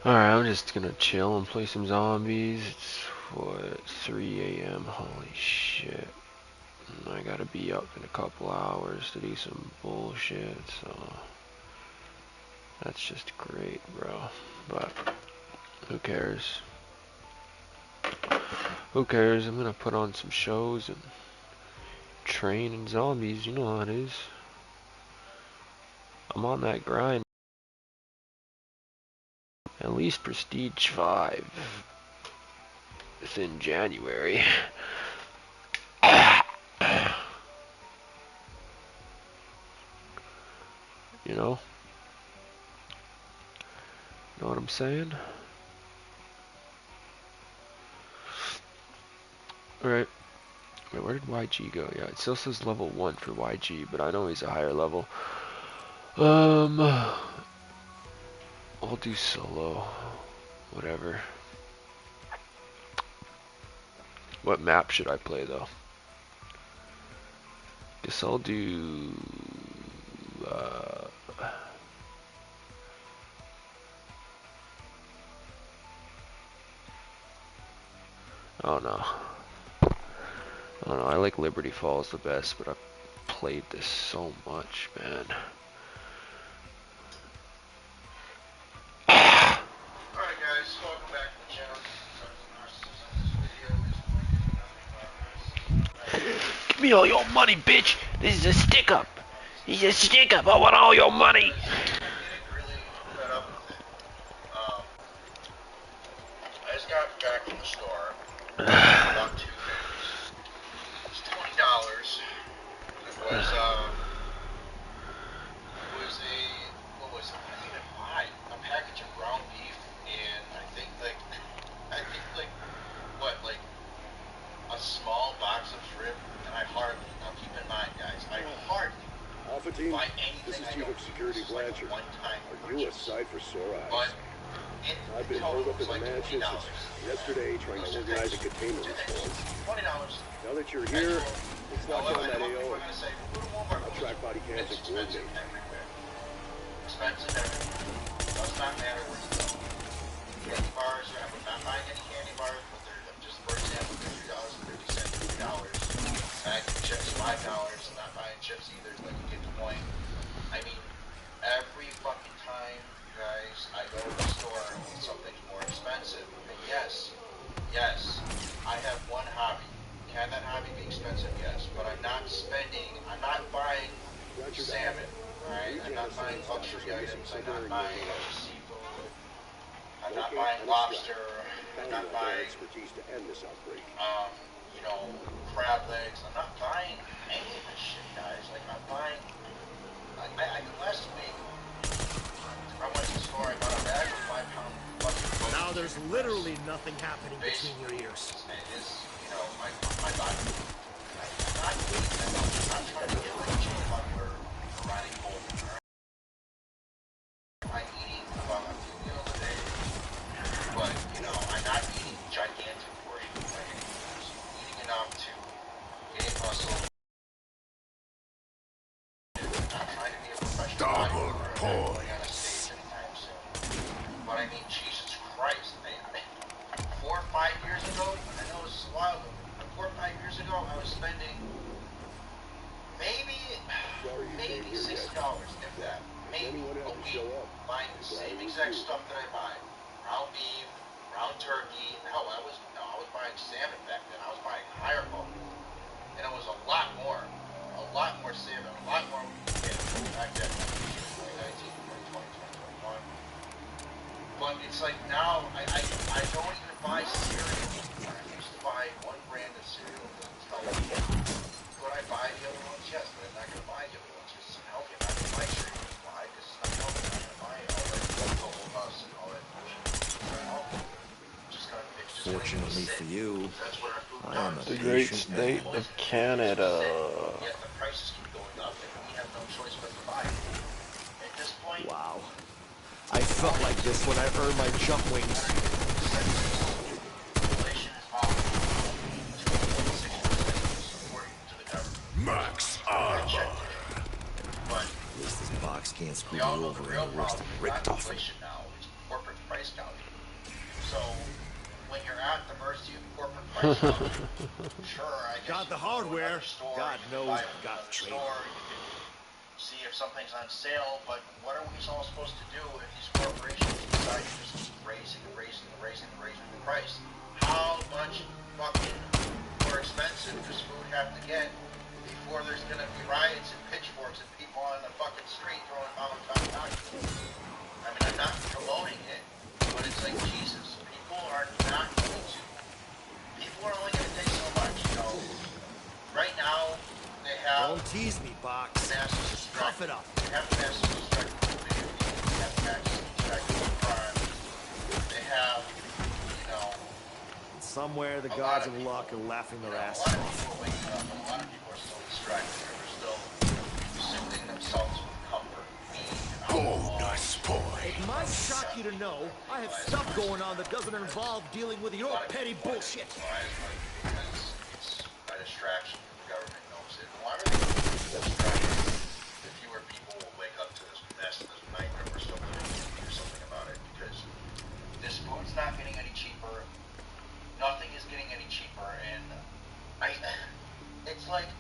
Alright, I'm just gonna chill and play some zombies. It's what, 3 a.m. Holy shit. I gotta be up in a couple hours to do some bullshit, so that's just great, bro. But who cares? Who cares? I'm gonna put on some shows and train in zombies, you know how it is. I'm on that grind. At least Prestige 5 within January. You know? Know what I'm saying? Alright. Wait, where did YG go? Yeah, it still says level 1 for YG, but I know he's a higher level. I'll do solo. Whatever. What map should I play though? Guess I'll do oh no. Oh no, I like Liberty Falls the best, but I've played this so much, man. Alright guys, welcome back to the channel. Give me all your money, bitch! This is a stick up! This is a stick up! I want all your money! I'm getting really fed up with it. I just got back from the store. Bought two things. It was $20. It was what was it? I didn't even buy a package of ground beef and I think like what, like a small box of shrimp, and I hardly, now keep in mind guys, I hardly Alpha Team, buy anything. this is Chief of Security Blanchard. Like Are you a sight for sore eyes? But I've been holed up in the mansion since yesterday trying to organize a containment response. $20. Now that you're here, let's lock down that AO. I'll track body cams and coordinate. Expensive everywhere. Does not matter where you go. Candy bars, I would not buy any candy bars, but they're just, for example, $3.50, $3. Bag of chips, $5. I'm not buying chips either, but you get the point. I mean, every fucking time, you guys, I go to the store, something's more expensive. And yes, I have one hobby. Can that hobby be expensive? Yes. But I'm not buying salmon. Alright? I'm not buying luxury items. I'm not buying seafood. I'm not buying lobster. I'm not buying, you know, crab legs. I'm not buying any of this shit, guys. Like, I'm buying, last week, I went to the store, I bought a bag of 5-pound fucking. Now there's literally nothing happening between your ears. It's, you know, my body. I'm not trying to get like Jay Butler or Ronnie Coleman. I'm eating about a few meals a day, but, you know, I'm not eating gigantic portions. I'm eating enough to gain muscle. I'm not trying to be a professional bodybuilder on a stage anytime soon. But I mean, Jesus Christ, 4 or 5 years ago, I know this is a while ago, but 4 or 5 years ago, I was spending maybe $60, if that, maybe a week, buying the same exact stuff that I buy. Ground beef, ground turkey, hell, I was buying salmon back then. I was buying higher quality. And it was a lot more salmon, a lot more back then, 2019, 2020, 2021. But it's like now, I don't even buy cereal. I used to buy one brand of cereal that was healthy. Would I buy the other ones? Yes, but I'm not going to buy the other ones because it's unhealthy. I'm not going to buy cereal. Why? Because it's not healthy. I'm not going to buy all that Cocoa Puffs and all that bullshit. It's not healthy. Fortunately for you, I am a the great state of Canada. Yet the prices keep going up and we have no choice but to buy. At this point, wow. I felt like this when I earned my jump wings. inflation is off 2.6% according to the government. Max armor. Box can't screw We me all know over the real any worse problem than is Rick not Duffin. inflation now, it's corporate price gouging. So, when you're at the mercy of corporate price gouging, sure, I guess Got you the can go to hardware. another store, God you can knows buy we it from got another the trade. store, you can see if something's on sale, but what are we all supposed to do if these corporations decide to just keep raising the price? How much fucking more expensive does food have to get before there's gonna be riots and pitchforks and people on the fucking street throwing Molotov cocktails? I mean, I'm not promoting it, but it's like, Jesus, people are not going to. People are only gonna take so much, you know. Right now, they have Don't tease me, Box. massive Cough it up. They have massive distracted video games. They have massive distracted crime. They have, you know, Somewhere the a gods lot of people, luck are laughing their a ass lot of off. people are waking up, and a lot of people are still distracted, and they're still soothing themselves with comfort, weed, alcohol. It might shock you to know I have stuff going on that doesn't involve dealing with your petty bullshit. Because it's a distraction. The government knows it. And why are they distracted? The fewer people will wake up to this mess, this nightmare we're still living in, and do something about it. Because this food's not getting any cheaper. Nothing is getting any cheaper, and it's like,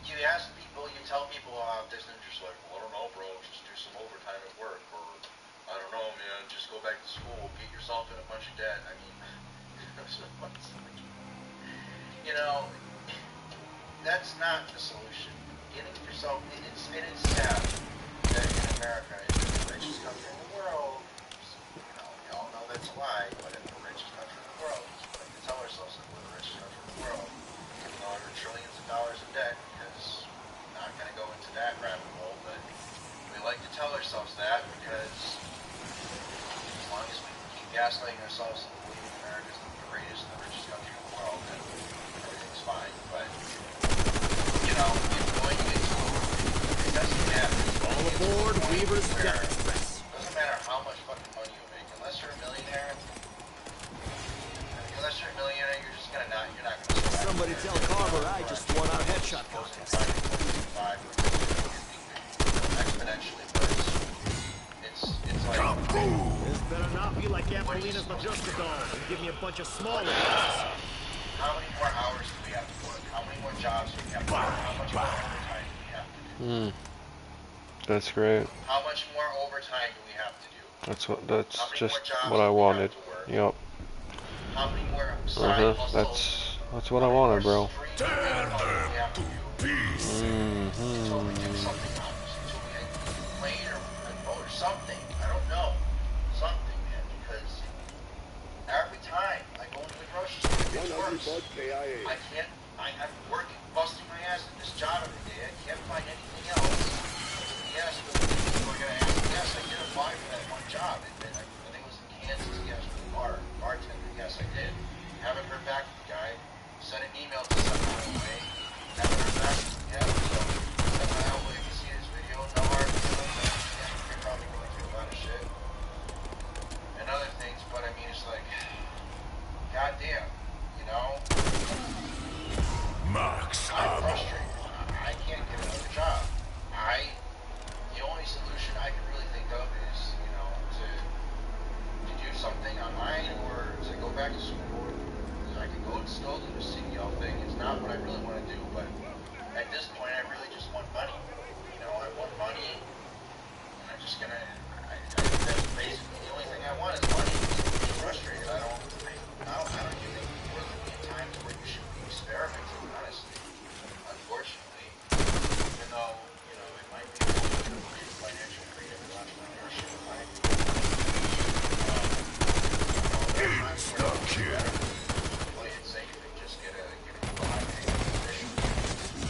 you ask people, you tell people, this and just like, well, I don't know, bro, just do some overtime at work, or, I don't know, man, just go back to school, get yourself in a bunch of debt. I mean, you know, that's not the solution. Getting yourself, it's sad that in America, it's the richest country in the world, you know, we all know that's a lie, but it's the richest country in the world. We like to tell ourselves that we're the richest country in the world, even though we're trillions of dollars in debt, because I'm not going to go into that rabbit hole, but we like to tell ourselves that because as long as we keep gaslighting ourselves and believing America is the greatest and the richest country in the world, then everything's fine. But, you know, when you get to it doesn't matter. All aboard Weaver's Death Express. It doesn't matter how much fucking money you make, unless you're a millionaire. You're just gonna not. You're not gonna survive. Somebody tell Carver I just won our headshot contest. Exponentially worse. It's like. This better not be like Apollina's Majestadol and give me a bunch of smaller ones. How many more hours do we have to work? How many more jobs do we have to work? How much more overtime do we have to do? That's great. How much more overtime do we have to do? That's just what I wanted. Yep. How many more side hustles? That's what I wanted, bro. Tear them to pieces. Until we do something else. Until we complain or vote or something. I don't know. Something, man. Because every time I go into the grocery store, it's worse. I can't. I'm working, busting my ass at this job every day. I can't find anything else. Yes, but people are gonna ask. Yes, I did apply for that one job. I think it was in Kansas. Yes, for the bartender. Yes, I did. Haven't heard back from the guy. Sent an email to someone away. Haven't heard back from him yet. So somehow we can see this video. No hard feelings. You're probably going through a lot of shit and other things, but I mean, it's like, goddamn, you know. I'm frustrated. I can't get another job. The only solution I can really think of is, you know, to do something online or to go back to school. I can go still do the CDL thing. It's not what I really want to do, but at this point, I really just want money. You know, I want money, and I'm just gonna. That's basically the only thing I want is money. I'm frustrated. I don't even think we're living in times where you should be experimenting, honestly. Unfortunately, even though, you know, it might be financial freedom and entrepreneurship, it might be. Stuck here. Play it safe and just get a high paying position.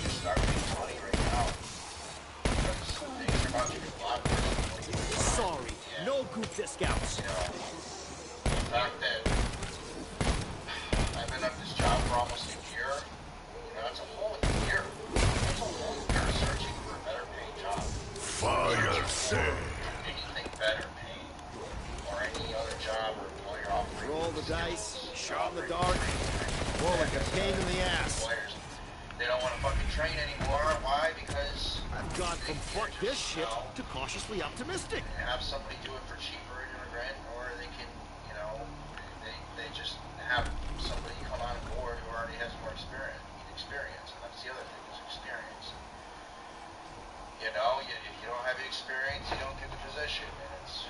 Just start making money right now. Because things are about to get a lot worse. Sorry, no group discounts. You know, the fact that I've been at this job for almost a year, you know, that's a whole year. That's a whole year searching for a better paying job. Fire sale. Anything better paying. Or any other job or employer offering. Roll the dice, shot in the dark, or like a pain in the ass. They don't want to fucking train anymore. Why? Because I've got gone from fuck this shit to cautiously optimistic. Have somebody do it for cheaper, an immigrant, or they can, you know, they just have somebody come on board who already has more experience. And that's the other thing, is experience. You know, if you don't have the experience, you don't get the position. And it's,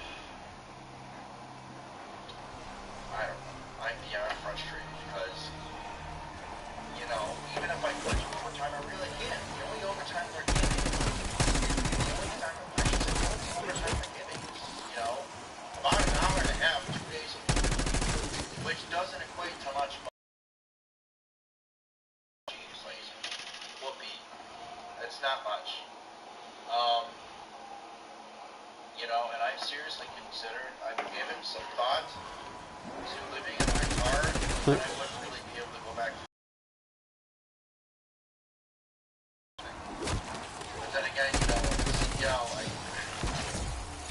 I don't know, I'm beyond frustrated because, you know, even if I quit overtime, I really can't. The only overtime we're getting, is, you know, about an hour and a half, 2 days a week, which doesn't equate to much. It's not much. You know, and I've seriously considered, I've given some thought to living in my car, and I wouldn't really be able to go back. But then again, you know,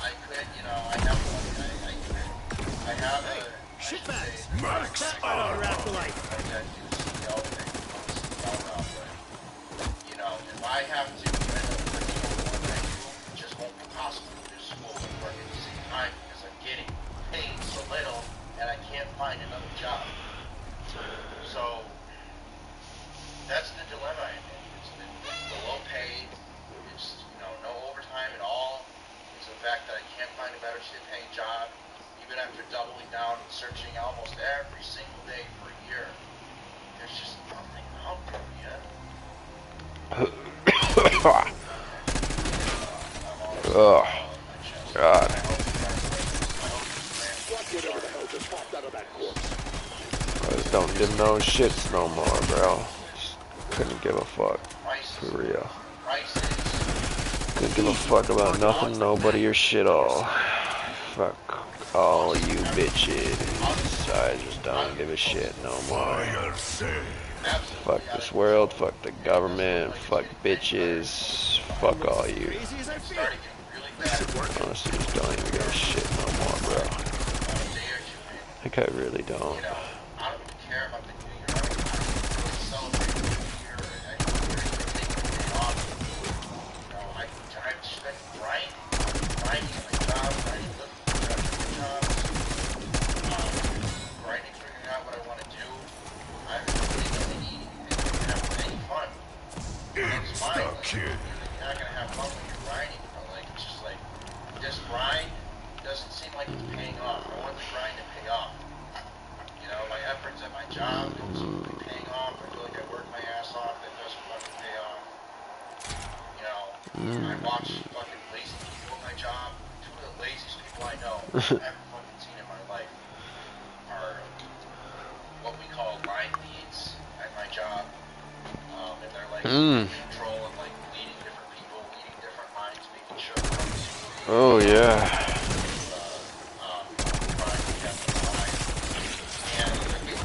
I could, you know, I have a Shitbags! Max! Our afterlife! You know, if I have to, it just won't be possible to do school and work at the same time because I'm getting paid so little and I can't find another job. So that's the dilemma I'm in. It's the low pay, it's, you know, no overtime at all. It's the fact that I can't find a better paying job, even after doubling down and searching almost every single day for a year. There's just nothing out there yet. Oh, God. I just don't give no shits no more, bro. Just couldn't give a fuck. For real. Couldn't give a fuck about nothing, nobody, or shit all. Fuck all you bitches. I just don't give a shit no more. Fuck this world, fuck the government, fuck bitches, fuck all you. Honestly, just don't even give a shit no more, bro. Like, I really don't. You're not gonna have fun when you're grinding, but like it's just like this grind doesn't seem like it's paying off. I want the grind to pay off. You know, my efforts at my job don't seem to be paying off. I feel like I work my ass off, that doesn't fucking pay off. You know, I watch fucking lazy people at my job. Two of the laziest people I know I've ever fucking seen in my life are what we call line leads at my job. And they're like control of like leading different people, leading different lines, making sure oh yeah.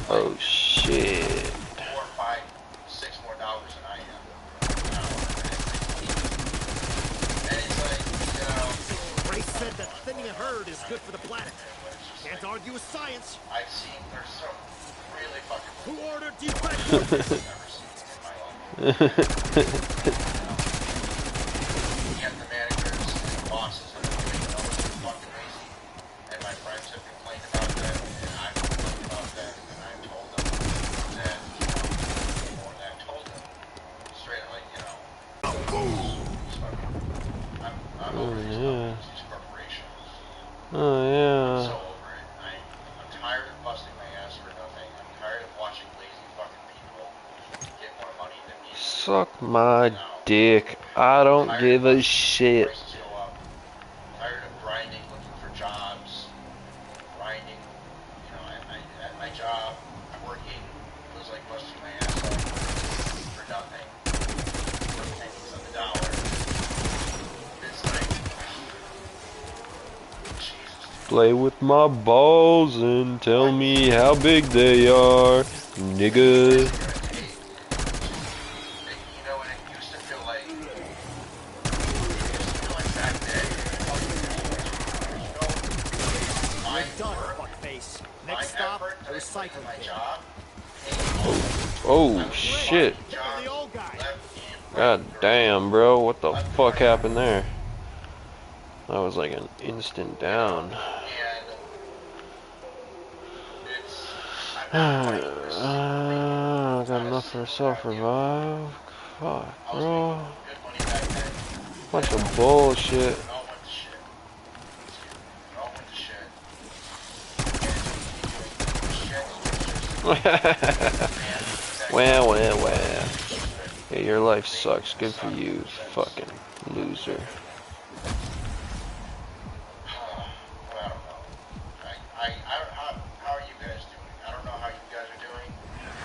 Oh shit. $4, $5, $6 more than I am. And it's like, you know, Ray said that thinning a herd is good for the planet. Can't argue with science. I've seen there's some really fucking Who ordered defect? I've never seen in my life. Yet the managers and the bosses have been doing fucking lazy. And my friends have complained about that, and I've complained about that, and I've told them that, you know, and I've told them straight up, like, you know, I'm over these companies, these corporations. Oh yeah. I'm so over it. I'm tired of busting my ass for nothing. I'm tired of watching lazy fucking people get more money than me. Suck my dick. I don't give a shit. Prices go up. Tired of grinding, looking for jobs. Grinding, you know, at my job, working, feels like busting my ass off for nothing. For pennies on the dollar. It's like, Jesus. Play with my balls and tell me how big they are, nigga. Next stop, the recycling bin. Oh shit. The old guy. God damn, bro. What the fuck happened there? That was like an instant down. And it's, I'm not quite I got enough for a self-revive. Fuck, I was bro. making good money back then. Bunch of bullshit. It all went to shit. It all went to shit. Well. Hey, your life sucks. Good for you, fucking loser. How are you guys doing? I don't know how you guys are doing,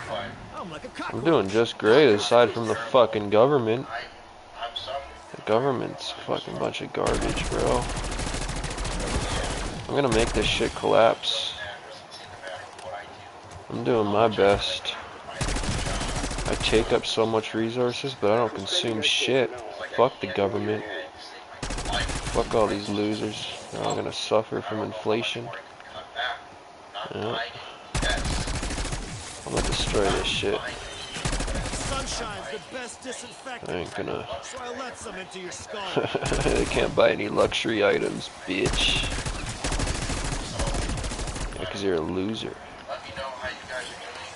but I'm like a I'm cockroach. doing just great, aside from the fucking government. I'm suffering. The government's a fucking bunch of garbage, bro. I'm gonna make this shit collapse. I'm doing my best. I take up so much resources, but I don't consume shit. Fuck the government. Fuck all these losers. They're all gonna suffer from inflation. Yeah. I'm gonna destroy this shit. Sunshine's the best disinfectant. I ain't gonna. So I let some into your skull. They can't buy any luxury items, bitch. Yeah, 'cause you're a loser. Let me know how you guys are doing.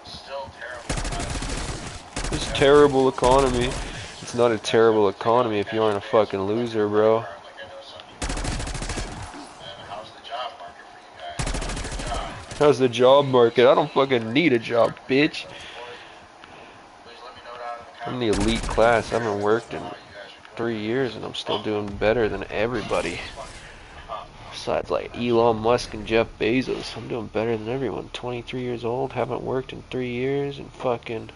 It's still terrible. It's a terrible economy. It's not a terrible economy if you aren't a fucking loser, bro. How's the job market? I don't fucking need a job, bitch. I'm the elite class. I haven't worked in 3 years and I'm still doing better than everybody. Besides like Elon Musk and Jeff Bezos, I'm doing better than everyone. 23 years old, haven't worked in 3 years, and fucking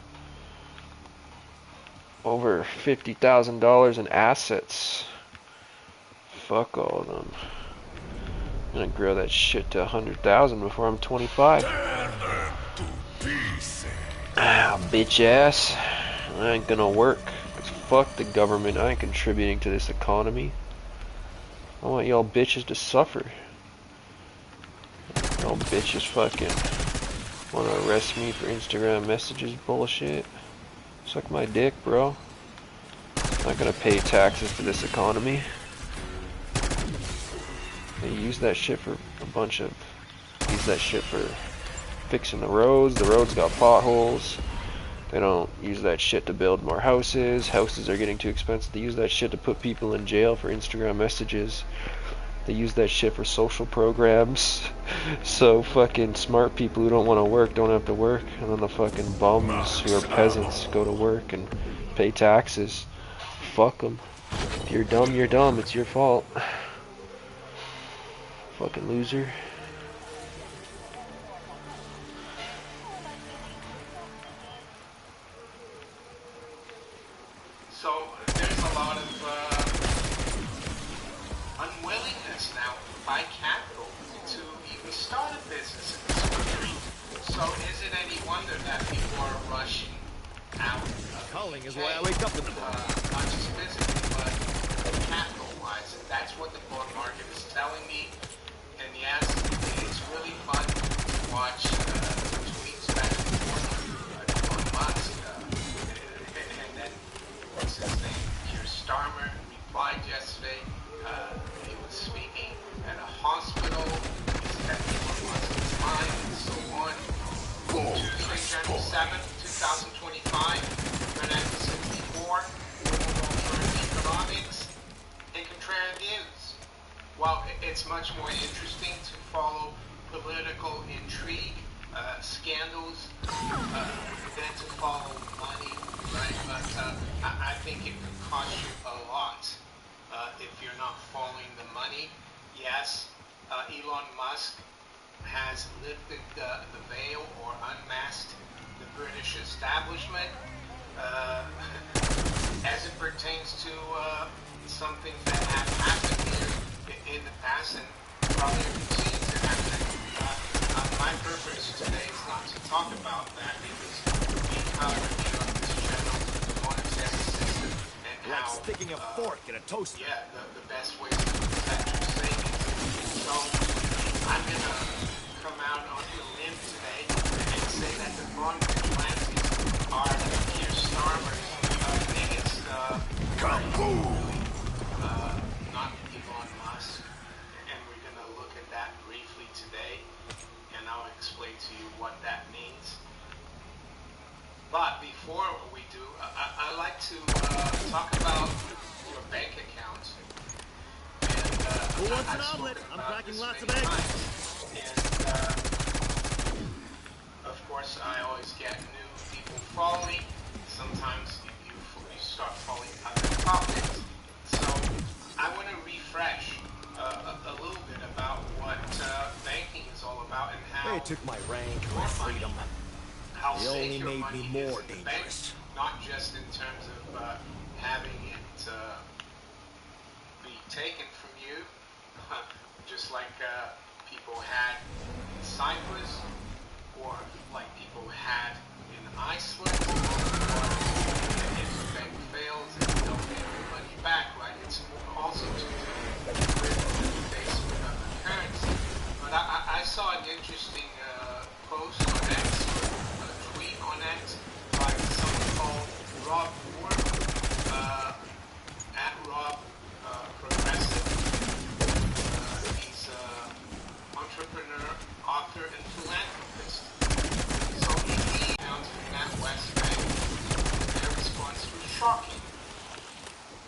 over $50,000 in assets. Fuck all of them. I'm gonna grow that shit to 100,000 before I'm 25. Ah, bitch ass. I ain't gonna work. 'Cause fuck the government. I ain't contributing to this economy. I want y'all bitches to suffer. Y'all bitches fucking wanna arrest me for Instagram messages bullshit. Suck my dick, bro. I'm not gonna pay taxes to this economy. They use that shit for use that shit for fixing the roads. The roads got potholes. They don't use that shit to build more houses. Houses are getting too expensive. They use that shit to put people in jail for Instagram messages. They use that shit for social programs. So fucking smart people who don't want to work don't have to work. And then the fucking bums who are peasants go to work and pay taxes. Fuck them. If you're dumb, you're dumb. It's your fault. Fucking loser. So there's a lot of unwillingness now by capital to even start a business in this country. So is it any wonder that people are rushing out? Culling is why I wake up in the morning. Not just physically, but capital-wise. That's what the bond market is telling me. And yes, it's really fun to watch the tweets back and forth on Musk. And then, what's his name? Keir Starmer replied yesterday. He was speaking at a hospital. He said Elon Musk's mind and so on. Tuesday, January 7th, 2025. Fernando 64. Economics and contrarian views. Well, it's much more interesting to follow political intrigue, scandals, than to follow money, right? But I think it could cost you a lot if you're not following the money. Yes, Elon Musk has lifted the veil or unmasked the British establishment as it pertains to some things that have happened here in the past and probably continue to happen. My purpose today is not to talk about that because we covered this general monetary system and Like how sticking a fork in a toaster. yeah, the best way to protect your savings. So I'm gonna come out on the limb today and say that the bond vigilantes are Keir Starmer's not Elon Musk, and we're going to look at that briefly today, and I'll explain to you what that means. But before we do, I like to talk about your bank account. And Who wants an omelet? I'm cracking lots of eggs. And of course, I always get new people following. Sometimes you start following other topics. So I want to refresh a little bit about what banking is all about and how They took my rank, my freedom. how They safe only your made money me is more in the bank, dangerous. not just in terms of having it be taken from you, just like people had in Cyprus, or like people had in Iceland, or if the bank fails and you don't get your money back, right? It's also to do with the base currency. But I saw an interesting post on X, or a tweet on X, by someone called Rob Moore, at Rob Progressive. He's entrepreneur, author, and philanthropist. So he announced from that West Bank, their response was shocking.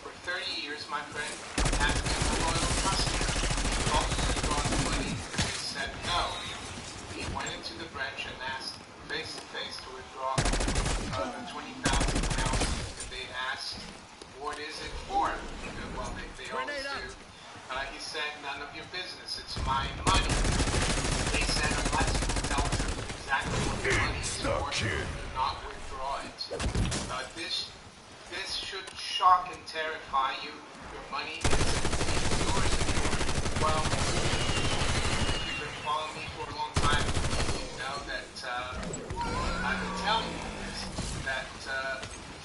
For 30 years, my friend has been a loyal customer. He talked to withdraw the money, and they said no. He went into the branch and asked face to face to withdraw the 20,000 pounds, and they asked, "What is it for?" Well, they always do. He said, "None of your business. It's my money." They said, "Unless you tell them exactly what the money is for, do not withdraw it." This should shock and terrify you. Your money is yours and yours. Well, if you've been following me for a long time, you know that I've been telling you this, that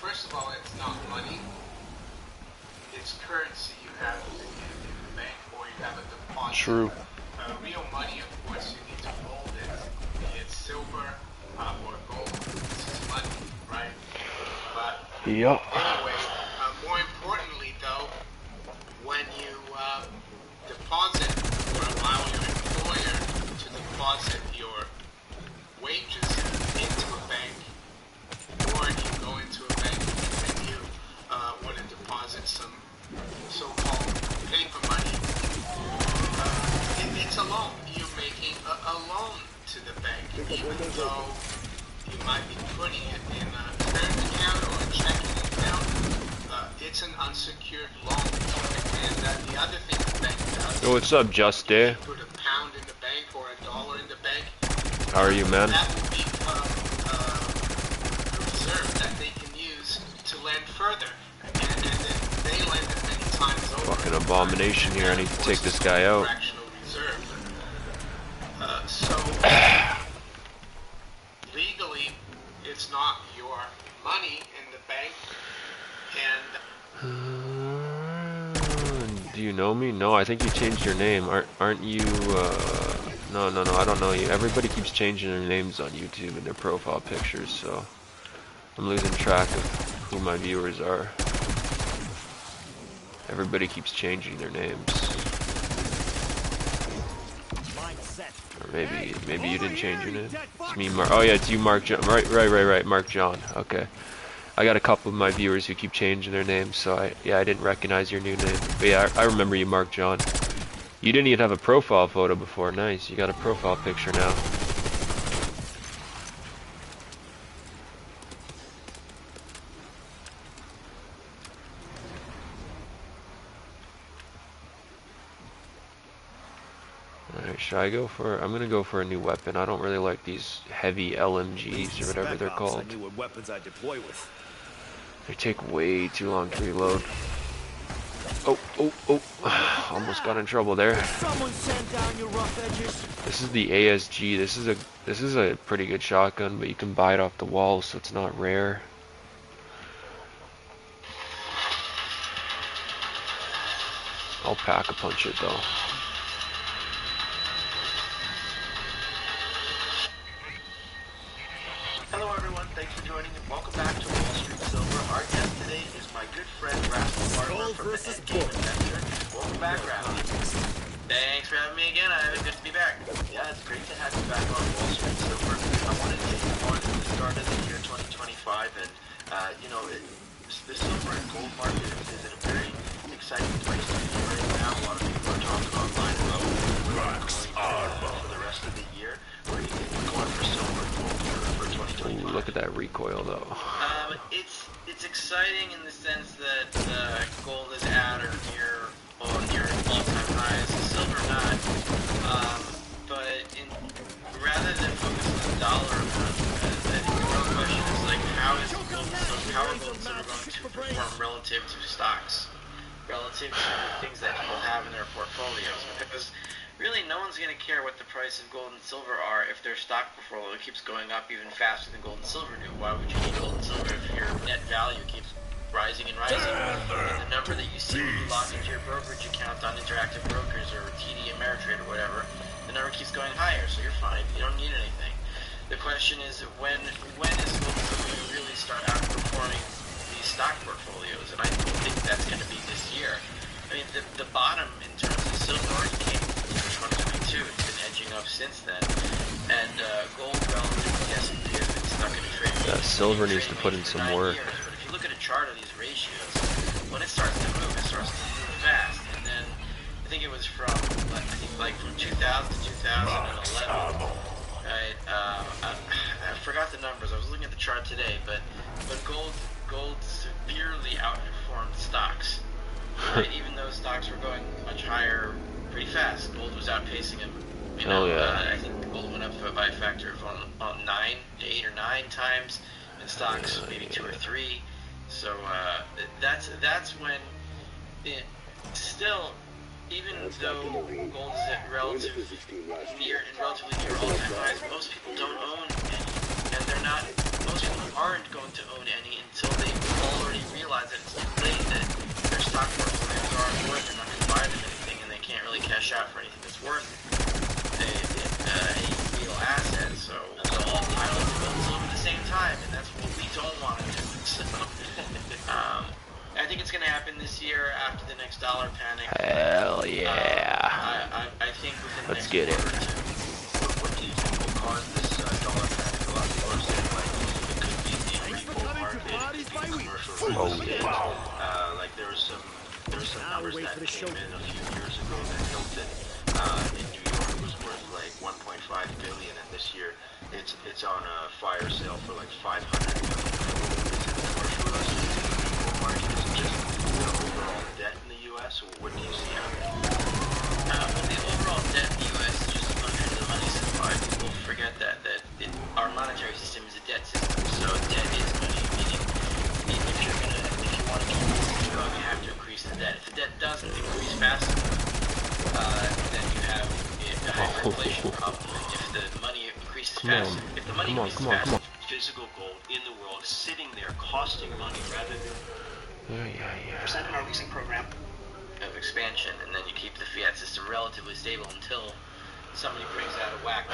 first of all, it's not money. It's currency you have in the bank, or you have a deposit. True. Real money, of course, you need to hold it, be it silver or gold. This is money, right? But Yeah. anyway, more importantly, though, when you deposit or allow your employer to deposit your wages into a bank, or you go into a bank and you want to deposit some so-called paper money, it's a loan. You're making a loan to the bank, even though you might be putting it in a current account or a checking account. It's an unsecured loan. And the other thing the bank does, Yo, what's up, Just Day? put a pound in the bank or a dollar in the bank, How are you, man? that will become a reserve that they can use to lend further. And then they lend it many times over. Fucking abomination here. I need to take this guy out. Fractional reserve. So legally, it's not your money in the bank, and Do you know me? No, I think you changed your name. Aren't you? No, I don't know you. Everybody keeps changing their names on YouTube and their profile pictures, so I'm losing track of who my viewers are. Everybody keeps changing their names. Or maybe you didn't change your name. It's me, Mark. Oh yeah, it's you, Mark John. Right, Mark John. Okay. I got a couple of my viewers who keep changing their names, so I didn't recognize your new name. But yeah, I remember you, Mark John. You didn't even have a profile photo before. Nice, you got a profile picture now. Alright, should I go for... I'm gonna go for a new weapon. I don't really like these heavy LMGs or whatever they're called. I knew what weapons I deploy with. They take way too long to reload. Oh. Almost got in trouble there. Someone send down your rough edges. This is the ASG. This is a pretty good shotgun, but you can buy it off the wall, so it's not rare. I'll pack a punch it though. hello everyone, thanks for joining and welcome back to Wall Street Silver. Our guest today is my good is game booked. investor. Welcome back, Ralph. Thanks for having me again. Good to be back. Yeah, it's great to have you back on Wall Street Silver. I wanted to take you on at the start of the year 2025, and you know, the silver and gold market is in a very exciting place to be right now. A lot of people are talking about buying low for the rest of the year. Where do you think we're going for silver and gold for 2025? Ooh, look at that recoil though. It's exciting in the sense that gold is at or near all-time highs. Silver not. But rather than focus on the dollar amount, I think the real question is like how are gold and silver going to perform relative to stocks, relative to things that people have in their portfolios? Because really, no one's going to care what the price of gold and silver are if their stock portfolio keeps going up even faster than gold and silver do. Why would you need gold and silver if your net value keeps rising and rising? And the number that you see when you log into your brokerage account on Interactive Brokers or TD Ameritrade or whatever, the number keeps going higher, so you're fine. You don't need anything. The question is, when is gold and silver going to really start outperforming these stock portfolios? And I think that's going to be this year. I mean, the bottom in terms of silver already came in 2022. It's been edging up since then. And gold relative to the S&P has been stuck in a trade. Silver needs to put in some work. But if you look at a chart of these ratios, when it starts to move, it starts to move fast. And then I think it was from from 2000 to 2011. Right? I forgot the numbers. I was looking at the chart today, but gold severely outperformed stocks. Right? Even though stocks were going much higher pretty fast, gold was outpacing them. You know, I think gold went up by a factor of 8 or 9 times, and stocks maybe 2 or 3. So that's when it still, even though gold is at relatively near all-time highs, most people don't own any, and most people aren't going to own any until they already realize that it's too late, that their stock portfolios aren't worth, they're not going to buy them anything, and they can't really cash out for anything that's worth a real asset. So they'll all pile into gold and silver at the same time, and that's what we don't want to do. So, I think it's going to happen this year after the next dollar panic. Hell yeah. I think within the Let's next get it. quarter or two. What do you think will cause this dollar panic? A lot of people are saying like it could be the repo market, it could be commercial real estate. Like there was some numbers that came in a few years ago that Hilton in New York was worth like 1.5 billion, and this year it's on a fire sale for like 500 million. Commercial real estate market is just the overall debt in the U.S. What do you see happening? Well, the overall debt in the U.S. is just a function of the money supply. People forget that our monetary system is a debt system. So debt is money, meaning if you want to keep things going, you have to increase the debt. If the debt doesn't increase fast enough, then you have a hyperinflation problem. If the money increases fast, physical gold in the world is sitting there costing money rather than percent in our leasing program of expansion, and then you keep the fiat system relatively stable until somebody brings out a whack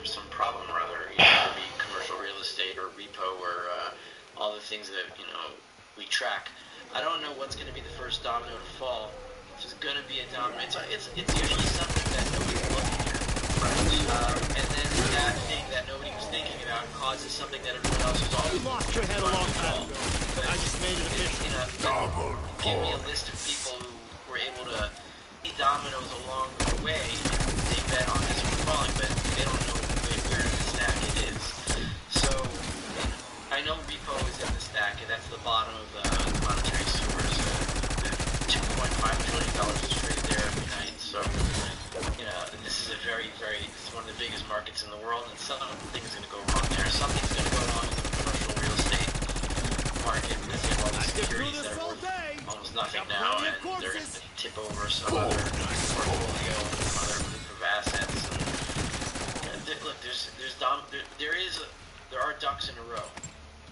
or some problem or other, either be commercial real estate or repo or all the things that we track. I don't know what's going to be the first domino to fall. It's just going to be a domino. It's usually something that nobody's looking at, right? And then that thing that nobody was thinking about causes something that everyone else was always Lost your head a long time ago. But I just made it official. Give me a list of people who were able to be dominoes along the way. They bet on this one falling, but they don't know where in the stack it is. So I know repo is in the stack, and that's the bottom of the monetary source. $2.5 trillion is traded there every night. So this is it's one of the biggest markets in the world, and something's going to go wrong there. Something's going to go wrong in the commercial real estate market because they have all these securities that are worth almost nothing now, and they're going to tip over some other portfolio and some other group of assets. And look, there are ducks in a row.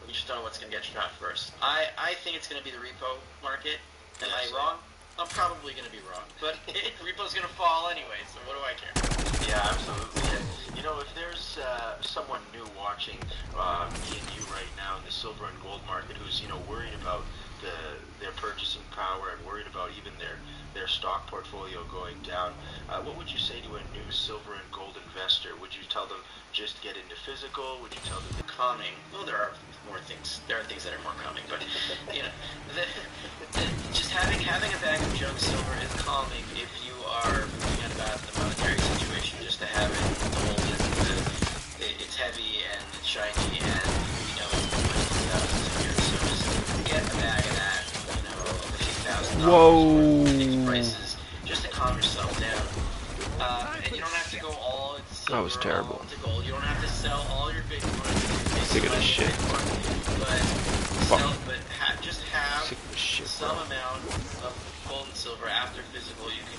We just don't know what's going to get shot first. I think it's going to be the repo market. Am I wrong? I'm probably going to be wrong, but repo's going to fall anyway, so what do I care? Yeah, absolutely. If there's someone new watching me and you right now in the silver and gold market who's worried about their purchasing power and worried about even their stock portfolio going down. What would you say to a new silver and gold investor? Would you tell them just get into physical? Would you tell them Calming? Well, there are more things. There are things that are more calming, but you know, just having a bag of junk silver is calming if you are forgetting about the monetary situation. Just to have it, hold it, it's heavy and it's shiny, and you know it's been wasting thousands of years. So just get a bag of that. You know, a few $1,000s worth of these prices, just to calm yourself down. And you don't have to go all into silver, That was terrible. all into gold. You don't have to sell all your Bitcoin. Sick of this shit. Just have Sick of this shit, some bro. amount of gold and silver after physical. You can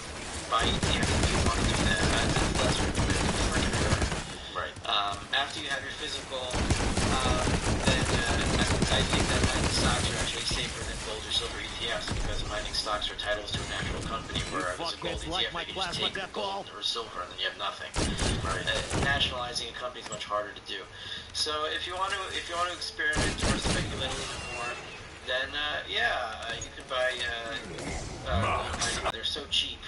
buy ETFs if you want to do that. That's less recommended. It's like a drug. right? After you have your physical, then I think that mining stocks are actually safer than gold or silver ETFs because mining stocks are titles to an actual company, whereas a gold ETF, like my they can just class take like that gold ball? or silver and then you have nothing. Right? Nationalizing a company is much harder to do. So if you want to experiment or speculate a little more, then you can buy. They're so cheap,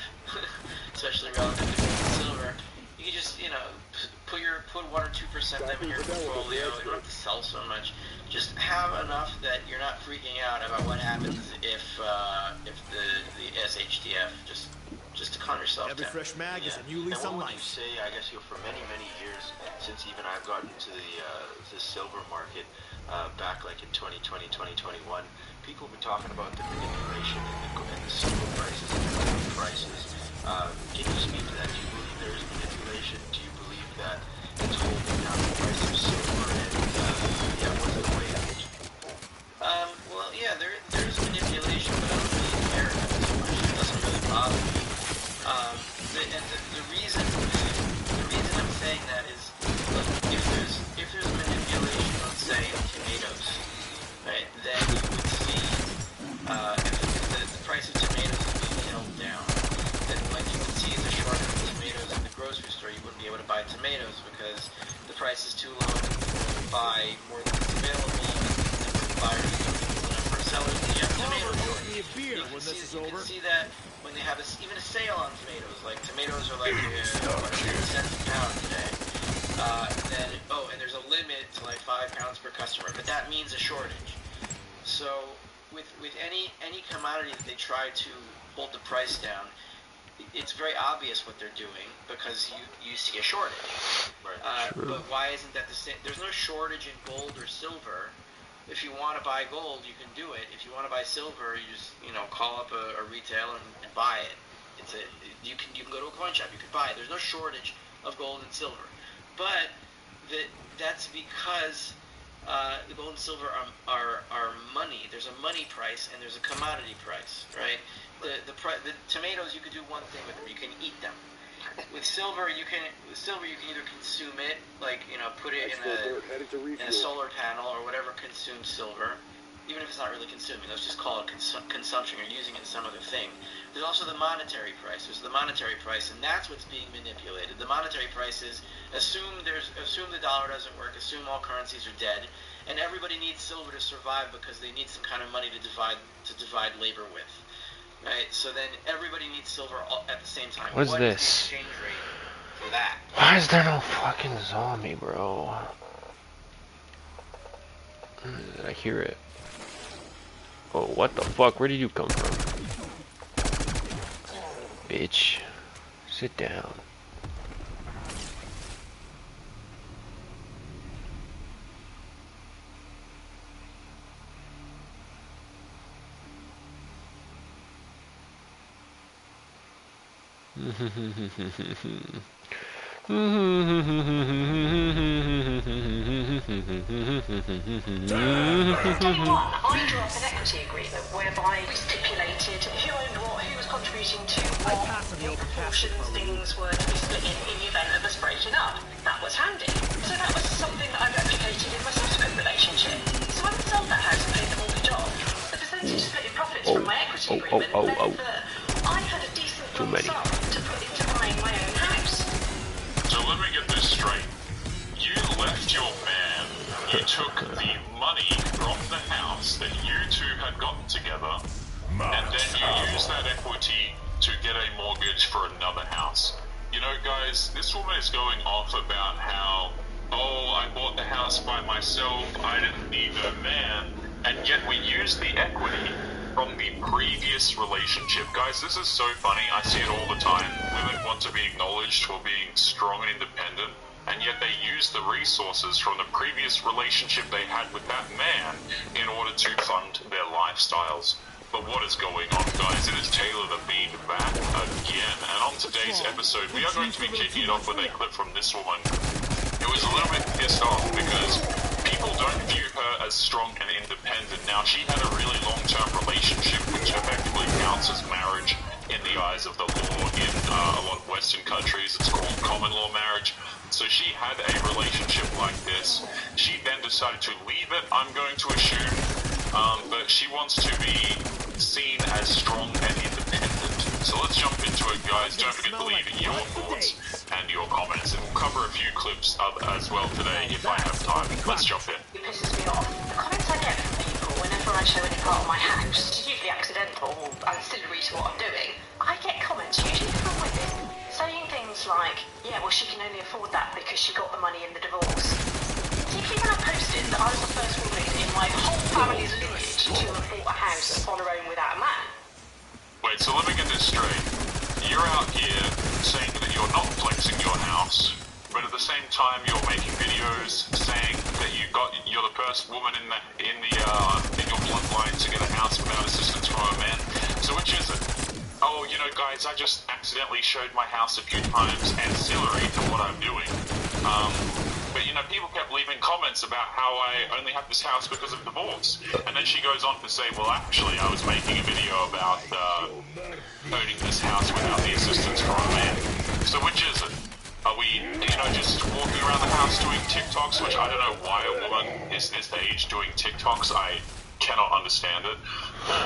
especially relative to gold and silver. You can just put 1 or 2% of them in your portfolio. You don't have to sell so much. Just have enough that you're not freaking out about what happens if the SHTF just to calm yourself Every down. fresh mag is a new And lease what on would you life. say, I guess, for many, many years, since even I've gotten to the silver market, back like in 2020, 2021, people have been talking about the manipulation in the silver prices and the gold prices. Can you speak to that? Do you believe there is manipulation? Do you believe that it's holding down the price of silver? And what's the way of it? Well, yeah, there's manipulation, but I don't really care about it so much. It doesn't really bother me. The reason I'm saying that is, look, if there's manipulation on, say, tomatoes, right, then you would see if the price of tomatoes is being held down, then what you would see is a shortage of tomatoes in the grocery store. You wouldn't be able to buy tomatoes because the price is too low to buy more than is available, and the number of buyers is going to equal the number of sellers, and you have tomato shortage. Me a beer when this is over. You can see that when they have even a sale on tomatoes. Like tomatoes are like 10 cents a pound today. And there's a limit to like 5 pounds per customer, but that means a shortage. So with any commodity that they try to hold the price down, it's very obvious what they're doing because you see a shortage. Right. But why isn't that the same? There's no shortage in gold or silver. If you want to buy gold, you can do it. If you want to buy silver, you just call up a retailer and buy it. You can go to a coin shop, you can buy it. There's no shortage of gold and silver, but that's because the gold and silver are money. There's a money price and there's a commodity price, right? The tomatoes, you could do one thing with them. You can eat them. With silver, you can either consume it, like put it in a solar panel or whatever consumes silver, even if it's not really consuming. Let's just call it consumption or using it in some other thing. There's also the monetary price. There's the monetary price, and that's what's being manipulated. The monetary price is assume the dollar doesn't work, assume all currencies are dead, and everybody needs silver to survive because they need some kind of money to divide labor with. Right, so then everybody needs silver at the same time. What's What this? is the exchange rate for that? Why is there no fucking zombie, bro? I hear it. Oh, what the fuck? Where did you come from? Bitch. Sit down. I drew up an equity agreement whereby we stipulated who owned what, who was contributing to what, what proportions things were to be split in the event of us breaking up. That was handy. So that was something that I replicated in my subsequent relationship. So when we sold that house and paid the mortgage off, the percentage split in profits from my equity agreement meant that I had a decent lump sum to put into buying my own house. So let me get this straight. You left your man, you took the money from the house that you two had gotten together, and then you used that equity to get a mortgage for another house. You know, guys, this woman is going off about how, oh, I bought the house by myself, I didn't need no man, and yet we used the equity from the previous relationship. Guys, this is so funny. I see it all the time. Women want to be acknowledged for being strong and independent, and yet they use the resources from the previous relationship they had with that man in order to fund their lifestyles. But what is going on, guys? It is Taylor the Bean back again, and on today's episode we are going to be kicking it off with a clip from this woman who is a little bit pissed off because people don't view her as strong and independent. Now, she had a really long-term relationship which effectively counts as marriage in the eyes of the law in a lot of Western countries. It's called common law marriage. So she had a relationship like this. She then decided to leave it, I'm going to assume, but she wants to be seen as strong and independent. So let's jump into it, guys. Don't forget to leave your thoughts and your comments, and we'll cover a few clips as well today if I have time. Let's jump in. It pisses me off. The comments I get from people whenever I show any part of my house, it's usually accidental or ancillary to what I'm doing. I get comments, usually from women, saying things like, yeah, well, she can only afford that because she got the money in the divorce. Particularly when I posted that I was the first woman in my whole family's lineage to have bought a house on her own without a man. Wait, so let me get this straight. You're out here saying that you're not flexing your house, but at the same time you're making videos saying that you're the first woman in your bloodline to get a house without assistance from a man. So which is it? Oh, you know, guys, I just accidentally showed my house a few times ancillary to what I'm doing. But, you know, people kept leaving comments about how I only have this house because of divorce. And then she goes on to say, well, actually, I was making a video about owning this house without the assistance from a man. So which is it? Are we, you know, just walking around the house doing TikToks, which I don't know why a woman is this age doing TikToks. I cannot understand it.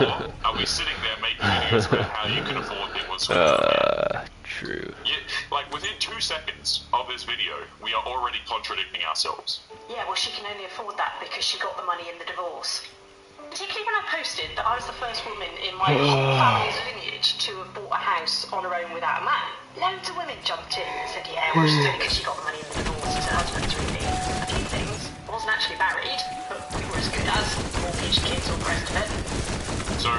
Or are we sitting there making videos about how you can afford things with a man? True. Yeah, like within 2 seconds of this video, we are already contradicting ourselves. Yeah, well, she can only afford that because she got the money in the divorce. Particularly when I posted that I was the first woman in my whole family's lineage to have bought a house on her own without a man. Loads of women jumped in and said, yeah, well, she's doing it because she got the money in the divorce and her husband's really. A few things. I wasn't actually married, but we were as good as mortgage, kids, all the rest of it. So,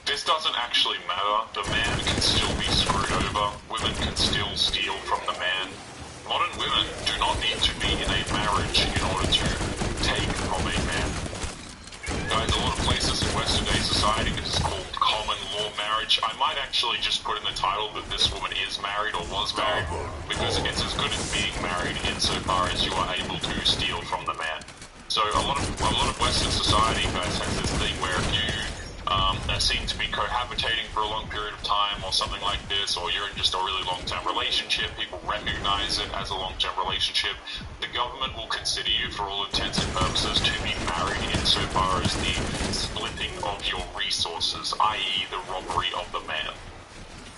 this doesn't actually matter. The man can still be screwed over. Women can still steal from the man. Modern women do not need to be in a marriage in order to take from a man. Guys, a lot of places in Western day society, this is called common law marriage. I might actually just put in the title that this woman is married or was married, because it's as good as being married insofar as you are able to steal from the man. So a lot of Western society, guys, has this thing where if you seem to be cohabitating for a long period of time or something like this, or you're in just a really long-term relationship, people recognize it as a long-term relationship, the government will consider you for all intents and purposes to be married insofar as the splitting of your resources, i.e. the robbery of the man.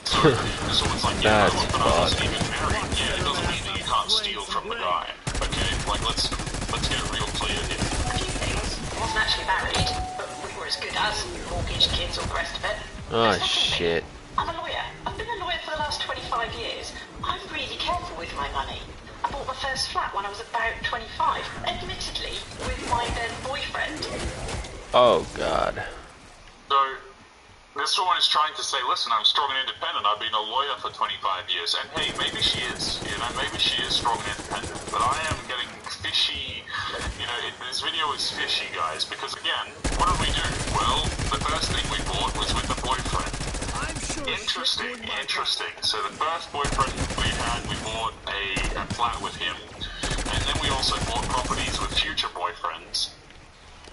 So it's like, yeah, look, but I wasn't even married. Yeah, it doesn't mean that you can't steal from the guy. Okay, like let's get real clear here. A few things. I wasn't actually married, but we were as good as mortgage, kids, all the rest of it. Oh shit. I'm a lawyer. I've been a lawyer for the last 25 years. I'm really careful with my money. I bought my first flat when I was about 25, admittedly with my then boyfriend. Oh god. So, this woman is trying to say, listen, I'm strong and independent. I've been a lawyer for 25 years. And hey, maybe she is. You know, maybe she is strong and independent. But I am getting fishy. You know, this video is fishy, guys. Because again, what did we do? Well, the first thing we bought was with the boyfriend. Interesting. So the first boyfriend we had, we bought a flat with him. And then we also bought properties with future boyfriends,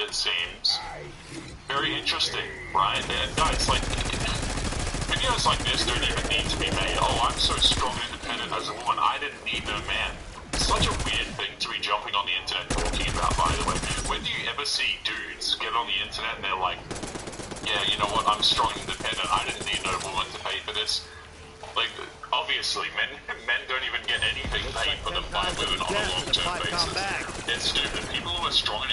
it seems. Very interesting, right? And guys, like, videos like this don't even need to be made. Oh, I'm so strong and independent as a woman, I didn't need no man. It's such a weird thing to be jumping on the internet talking about, by the way. When do you ever see dudes get on the internet and they're like, yeah, you know what, I'm strong and independent, I didn't need no woman to pay for this. Like, obviously, men don't even get anything paid for them by women on a long-term basis. It's stupid. People who are strong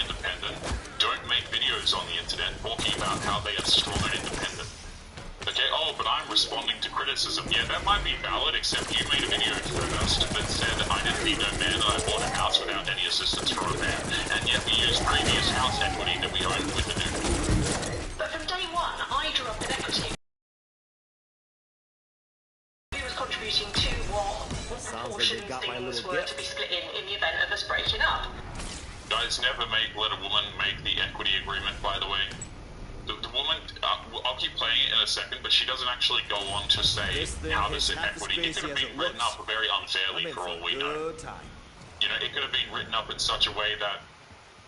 responding to criticism. Yeah, that might be valid, except you made a video first that said I didn't need no man and I bought a house without any assistance from a man. And yet we used previous house equity that we owned with the dude. But from day one, I drew up an equity. He was contributing to what proportions things were to be split in the event of us breaking up. Guys, never let a woman make the equity agreement, by the way. The woman, I'll keep playing it in a second, but she doesn't actually go on to say how this equity, it could have been written up very unfairly for all we know. You know, it could have been written up in such a way that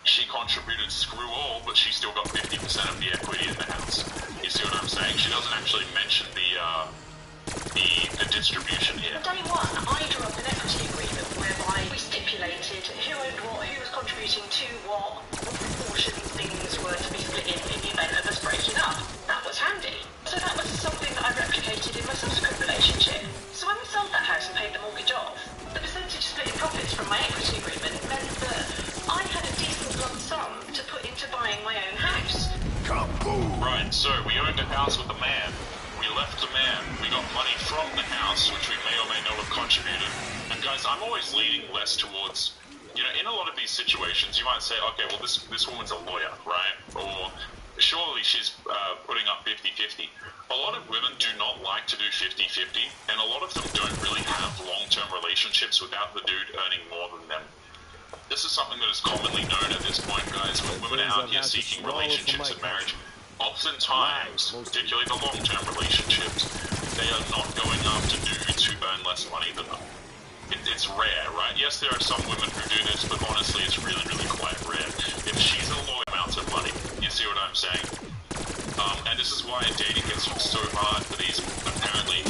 she contributed screw all, but she still got 50% of the equity in the house. You see what I'm saying? She doesn't actually mention the distribution here. Day one, I drew up an equity agreement whereby we stipulated who owned what, who was contributing to what proportions things were to be split in the event of us breaking up. That was handy. So that was something that I replicated in my subsequent relationship. So when we sold that house and paid the mortgage off, the percentage split in profits from my equity agreement meant that I had a decent lump sum to put into buying my own house. Right, so we owned a house with a man. We left the man. We got money from the house, which we may or may not have contributed. And guys, I'm always leaning less towards, you know, in a lot of these situations, you might say, okay, well, this woman's a lawyer, right? Or surely she's putting up 50-50. A lot of women do not like to do 50-50, and a lot of them don't really have long-term relationships without the dude earning more than them. This is something that is commonly known at this point, guys, when women are out here seeking relationships and marriage. Oftentimes, particularly the long-term relationships, they are not going after dudes who earn less money than them. It's rare, right? Yes, there are some women who do this, but honestly, it's really, really quite rare. If she's a low amount of money, you see what I'm saying? And this is why dating gets so hard for these apparently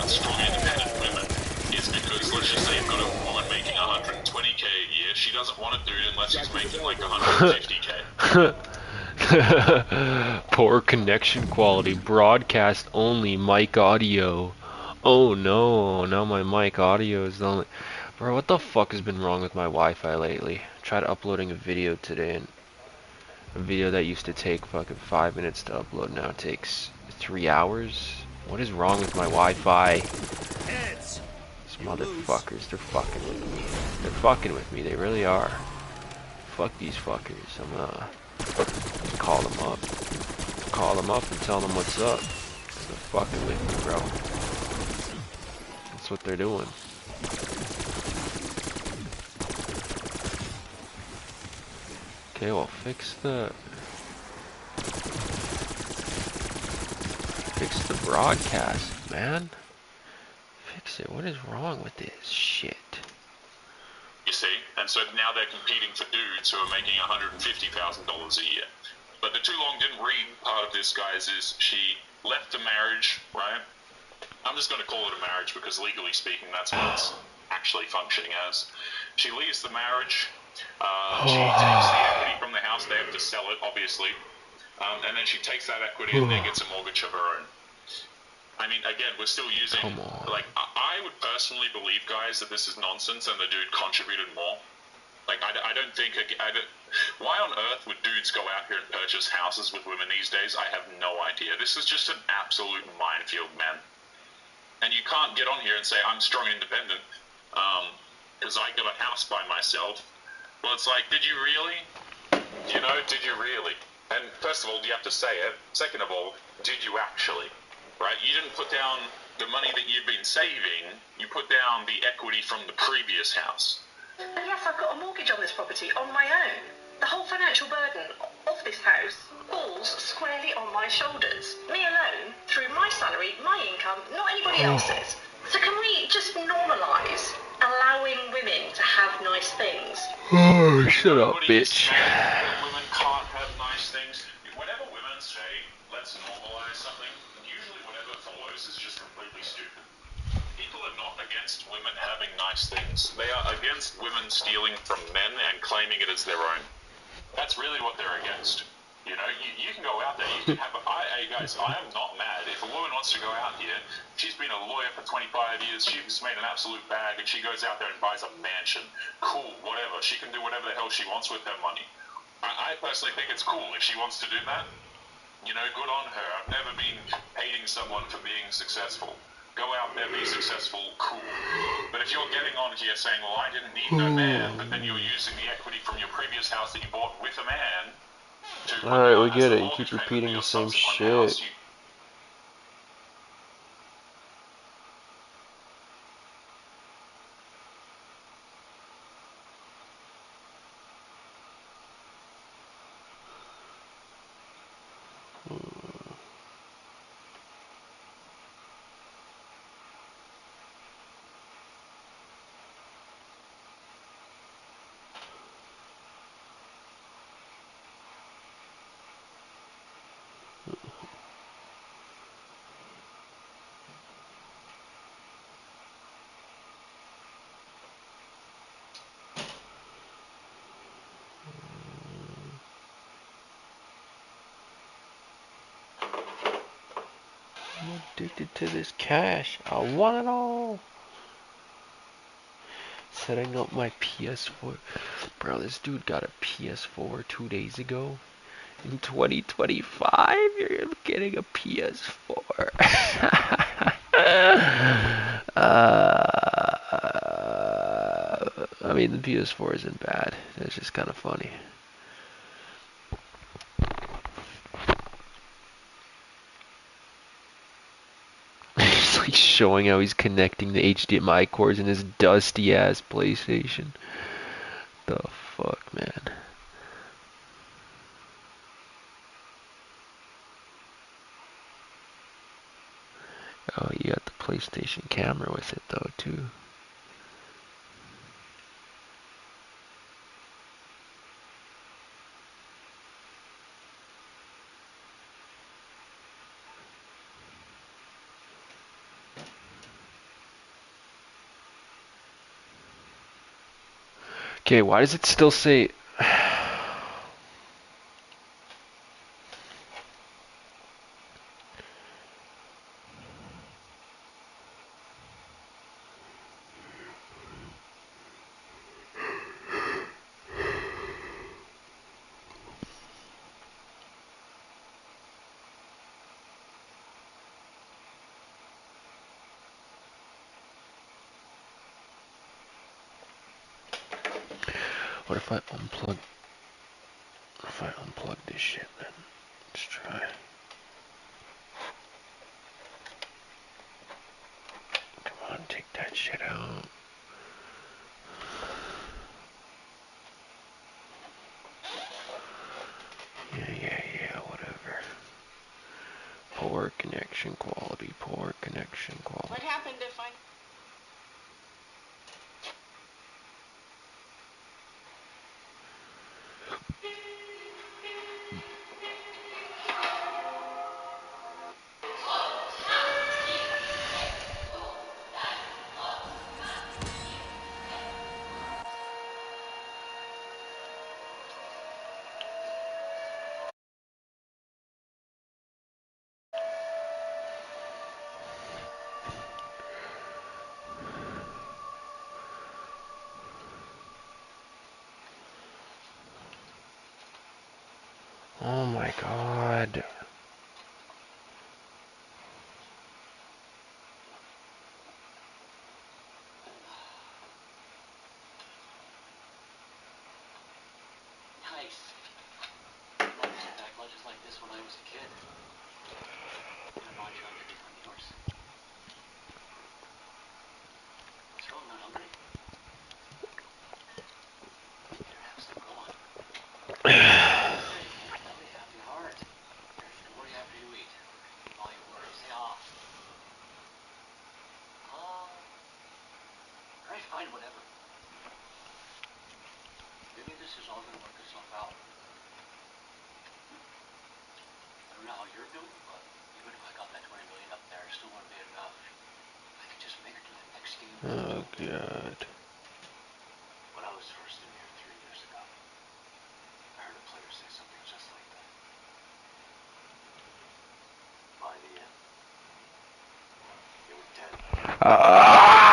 strong, independent women, is because, let's just say you've got a woman making 120k a year, she doesn't want a dude unless he's making like 150k. Poor connection quality. Broadcast only. Mic audio. Oh no, now my mic audio is the only... Bro, what the fuck has been wrong with my Wi-Fi lately? Tried uploading a video today, and a video that used to take fucking 5 minutes to upload now takes 3 hours? What is wrong with my Wi-Fi? These motherfuckers, they're fucking with me. They're fucking with me, they really are. Fuck these fuckers. I'm gonna call them up. Call them up and tell them what's up. They're fucking with me, bro. That's what they're doing. Okay, well, fix the broadcast, man. Fix it. What is wrong with this shit? You see, and so now they're competing for dudes who are making $150,000 a year. But the too long didn't read part of this, guys, is she left a marriage, right? I'm just going to call it a marriage because legally speaking, that's what it's actually functioning as. She leaves the marriage. She takes the equity from the house. They have to sell it, obviously. And then she takes that equity and then gets a mortgage of her own. I mean, again, we're still using, like, I would personally believe, guys, that this is nonsense and the dude contributed more. Like, I don't think, why on earth would dudes go out here and purchase houses with women these days? I have no idea. This is just an absolute minefield, man. And you can't get on here and say, I'm strong and independent, because I got a house by myself. Well, it's like, did you really? You know, did you really? And first of all, do you have to say it? Second of all, did you actually? Right? You didn't put down the money that you've been saving, you put down the equity from the previous house. And yes, I've got a mortgage on this property on my own. The whole financial burden of this house falls squarely on my shoulders. Me alone, through my salary, my income, not anybody else's. So can we just normalise allowing women to have nice things? Oh, shut up, bitch. Women can't have nice things. Whenever women say, let's normalise something, usually whatever follows is just completely stupid. People are not against women having nice things. They are against women stealing from men and claiming it as their own. That's really what they're against. You know, you can go out there, you can have hey guys, I am not mad. If a woman wants to go out here, she's been a lawyer for 25 years, she's made an absolute bag, and she goes out there and buys a mansion. Cool, whatever. She can do whatever the hell she wants with her money. I personally think it's cool if she wants to do that. You know, good on her. I've never been hating someone for being successful. Go out there, be successful, cool. But if you're getting on here saying, well, I didn't need no man, but then you're using the equity from your previous house that you bought with a man to put Alright, down we as get the it. You mortgage keep payment for repeating the your same subsequent shit. house, you I'm addicted to this cash. I want it all. Setting up my PS4. Bro, this dude got a PS4 2 days ago. In 2025, you're getting a PS4. I mean, the PS4 isn't bad. It's just kind of funny. He's like showing how he's connecting the HDMI cords in his dusty ass PlayStation. The fuck, man. Oh, you got the PlayStation camera with it though, too. Okay, why does it still say... What if I unplug... If I unplug this shit, then... Let's try. Come on, take that shit out. Yeah, whatever. Poor connection quality, poor connection quality. What happened if I... Oh my god. Nice. I used to pack lunches like this when I was a kid. And I bought you out to different yours. So I'm not hungry. Here, have some. Go on. Hey, tell me, happy heart. And what are you happy to eat? All your worries. Say off. Alright, fine, whatever. Maybe this is all gonna work itself out. I don't know how you're doing, but even if I got that 20 million up there, it still wouldn't be enough. I could just make it to the next game. Oh god. When I was first in here 3 years ago, I heard a player say something just like that. By the end, you were dead.